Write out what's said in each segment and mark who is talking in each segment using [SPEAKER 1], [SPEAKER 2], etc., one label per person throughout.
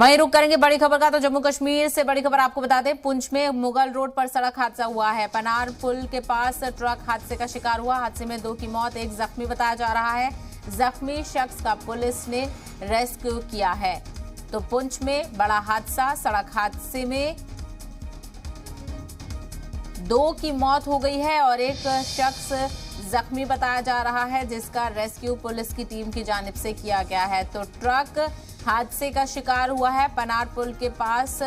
[SPEAKER 1] वहीं रुक करेंगे बड़ी खबर का। तो जम्मू कश्मीर से बड़ी खबर आपको बता दें, पुंछ में मुगल रोड पर सड़क हादसा हुआ है। पनार पुल के पास ट्रक हादसे का शिकार हुआ। हादसे में 2 की मौत, 1 जख्मी बताया जा रहा है। जख्मी शख्स का पुलिस ने रेस्क्यू किया है। तो पुंछ में बड़ा हादसा, सड़क हादसे में 2 की मौत हो गई है और 1 शख्स जख्मी बताया जा रहा है, जिसका रेस्क्यू पुलिस की टीम की जानिब से किया गया है। तो ट्रक हादसे का शिकार हुआ है। पनार पुल के पास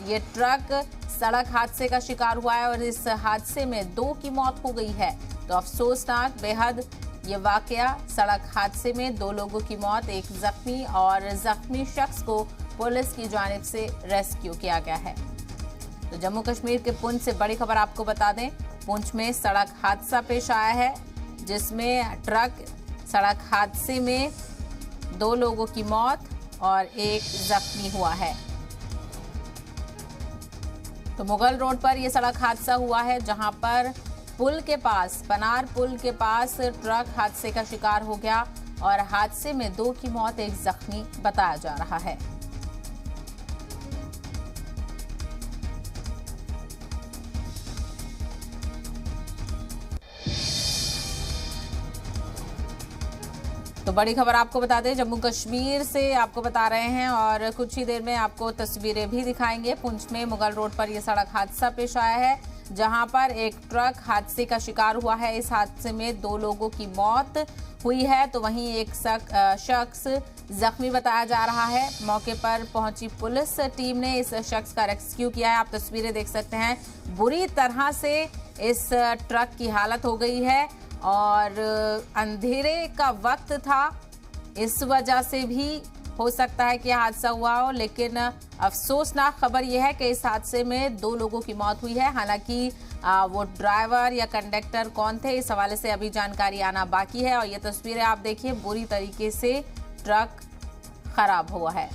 [SPEAKER 1] ये ट्रक सड़क हादसे का शिकार हुआ है और इस हादसे में 2 की मौत हो गई है। तो अफसोसनाक बेहद ये वाकया, सड़क हादसे में 2 लोगों की मौत, 1 जख्मी और जख्मी शख्स को पुलिस की जानिब से रेस्क्यू किया गया है। तो जम्मू कश्मीर के पुंछ से बड़ी खबर आपको बता दें, पुंछ में सड़क हादसा पेश आया है, जिसमें ट्रक सड़क हादसे में 2 लोगों की मौत और 1 जख्मी हुआ है। तो मुगल रोड पर यह सड़क हादसा हुआ है, जहां पर पुल के पास, पनार पुल के पास ट्रक हादसे का शिकार हो गया और हादसे में 2 की मौत, 1 जख्मी बताया जा रहा है। तो बड़ी खबर आपको बता दें, जम्मू कश्मीर से आपको बता रहे हैं और कुछ ही देर में आपको तस्वीरें भी दिखाएंगे। पुंछ में मुगल रोड पर यह सड़क हादसा पेश आया है, जहां पर एक ट्रक हादसे का शिकार हुआ है। इस हादसे में 2 लोगों की मौत हुई है, तो वहीं 1 शख्स जख्मी बताया जा रहा है। मौके पर पहुंची पुलिस टीम ने इस शख्स का रेस्क्यू किया है। आप तस्वीरें देख सकते हैं, बुरी तरह से इस ट्रक की हालत हो गई है और अंधेरे का वक्त था, इस वजह से भी हो सकता है कि हादसा हुआ हो। लेकिन अफसोसनाक खबर यह है कि इस हादसे में 2 लोगों की मौत हुई है। हालांकि वो ड्राइवर या कंडक्टर कौन थे, इस हवाले से अभी जानकारी आना बाकी है। और ये तस्वीरें आप देखिए, बुरी तरीके से ट्रक खराब हुआ है।